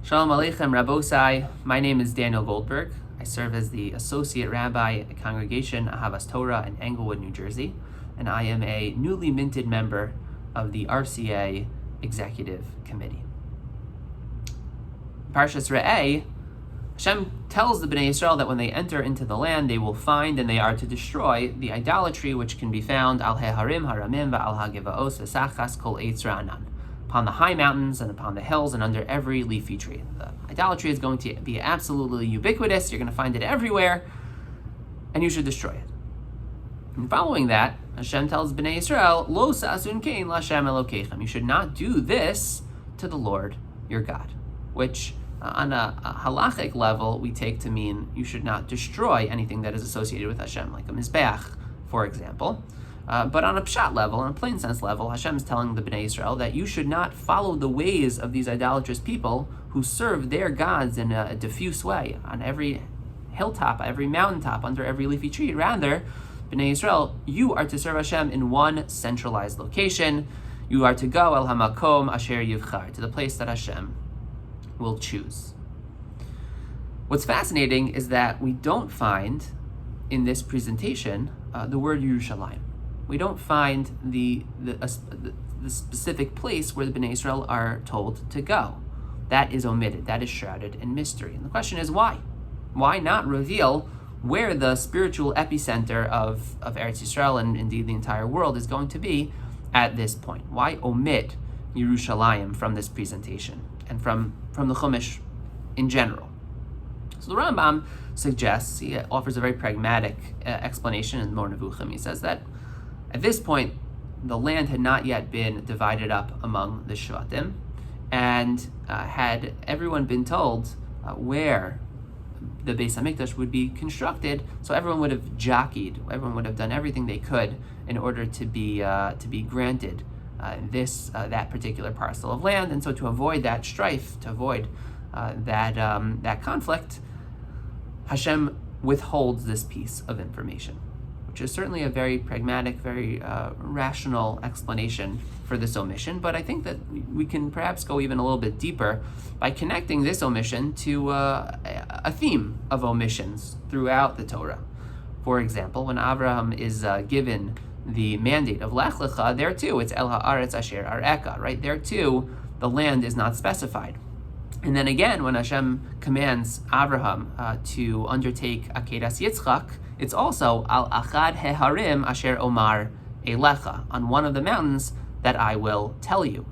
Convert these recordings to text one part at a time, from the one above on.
Shalom Aleichem Rabosai. My name is Daniel Goldberg. I serve as the Associate Rabbi at Congregation Ahavas Torah in Englewood, New Jersey, and I am a newly minted member of the RCA Executive Committee. Parshat Re'eh, Hashem tells the Bnei Yisrael that when they enter into the land, they will find and they are to destroy the idolatry which can be found al heharim haramim va'al hagevaos v'sachas kol eitz ra'anan, upon the high mountains and upon the hills and under every leafy tree. The idolatry is going to be absolutely ubiquitous. You're going to find it everywhere, and you should destroy it. And following that, Hashem tells Bnei Yisrael, Lo sa'asun kein l'Hashem Elokeichem. You should not do this to the Lord your God, which on a halachic level we take to mean you should not destroy anything that is associated with Hashem, like a mizbeach, for example. But on a pshat level, on a plain sense level, Hashem is telling the Bnei Yisrael that you should not follow the ways of these idolatrous people who serve their gods in a diffuse way, on every hilltop, every mountaintop, under every leafy tree. Rather, Bnei Yisrael, you are to serve Hashem in one centralized location. You are to go el hamakom asher yivchar, to the place that Hashem will choose. What's fascinating is that we don't find in this presentation the word Yerushalayim. We don't find the specific place where the Bnei Israel are told to go. That is omitted. That is shrouded in mystery. And the question is why? Why not reveal where the spiritual epicenter of Eretz Yisrael and indeed the entire world is going to be at this point? Why omit Yerushalayim from this presentation and from the Chumash in general? So the Rambam suggests, he offers a very pragmatic explanation in Mor Nevuchim. He says that at this point, the land had not yet been divided up among the Shvatim, and had everyone been told where the Beis HaMikdash would be constructed, so everyone would have jockeyed, everyone would have done everything they could in order to be granted that particular parcel of land. And so to avoid that strife, to avoid that conflict, Hashem withholds this piece of information, which is certainly a very pragmatic, very rational explanation for this omission. But I think that we can perhaps go even a little bit deeper by connecting this omission to a theme of omissions throughout the Torah. For example, when Avraham is given the mandate of Lech Lecha, there too, it's El Ha'aretz Asher Areka, right? There too, the land is not specified. And then again, when Hashem commands Avraham to undertake Akedas Yitzchak, it's also Al Achad Heharim Asher Omar Elecha, on one of the mountains that I will tell you.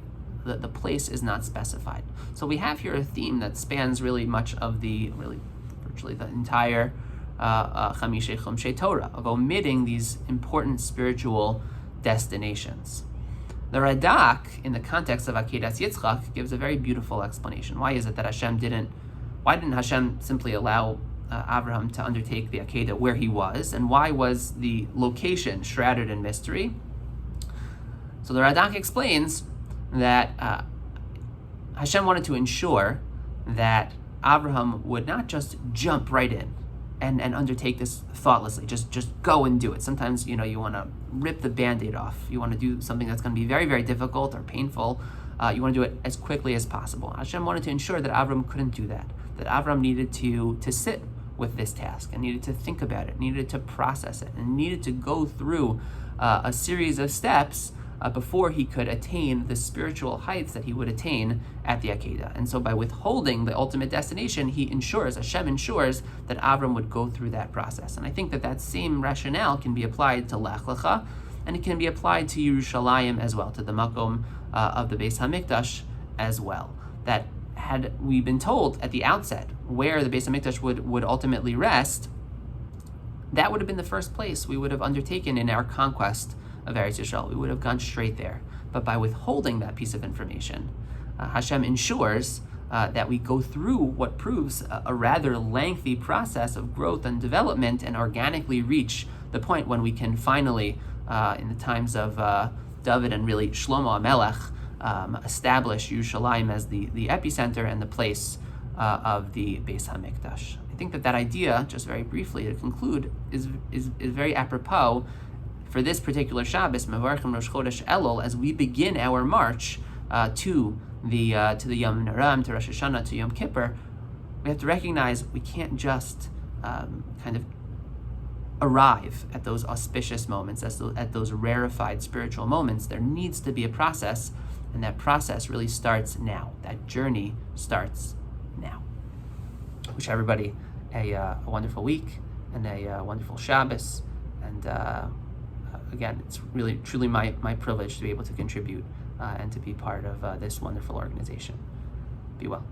The place is not specified. So we have here a theme that spans really much of virtually the entire Chamishei Chumshei Torah, of omitting these important spiritual destinations. The Radak, in the context of Akedas Yitzchak, gives a very beautiful explanation. Why is it that why didn't Hashem simply allow Avraham to undertake the Akedah where he was, and why was the location shrouded in mystery? So the Radak explains that Hashem wanted to ensure that Avraham would not just jump right in and undertake this thoughtlessly, just go and do it. Sometimes, you want to rip the Band-Aid off. You want to do something that's going to be very, very difficult or painful. You want to do it as quickly as possible. Hashem wanted to ensure that Avram couldn't do that Avram needed to sit with this task and needed to think about it, needed to process it, and needed to go through a series of steps before he could attain the spiritual heights that he would attain at the Akedah. And so by withholding the ultimate destination, Hashem ensures that Avram would go through that process. And I think that same rationale can be applied to Lech Lecha, and it can be applied to Yerushalayim as well, to the Makom of the Beis HaMikdash as well. That had we been told at the outset where the Beis HaMikdash would ultimately rest, that would have been the first place we would have undertaken in our conquest of Eretz Yisrael. We would have gone straight there. But by withholding that piece of information, Hashem ensures that we go through what proves a rather lengthy process of growth and development, and organically reach the point when we can finally, in the times of David and really Shlomo HaMelech, establish Yerushalayim as the epicenter and the place of the Beis HaMikdash. I think that idea, just very briefly to conclude, is very apropos for this particular Shabbos, Mevarchim Rosh Chodesh Elul, as we begin our march to to the Yom Naram, to Rosh Hashanah, to Yom Kippur, we have to recognize we can't just kind of arrive at those auspicious moments, at those rarefied spiritual moments. There needs to be a process, and that process really starts now. That journey starts now. Wish everybody a wonderful week and a wonderful Shabbos. And again, it's really, truly my privilege to be able to contribute and to be part of this wonderful organization. Be well.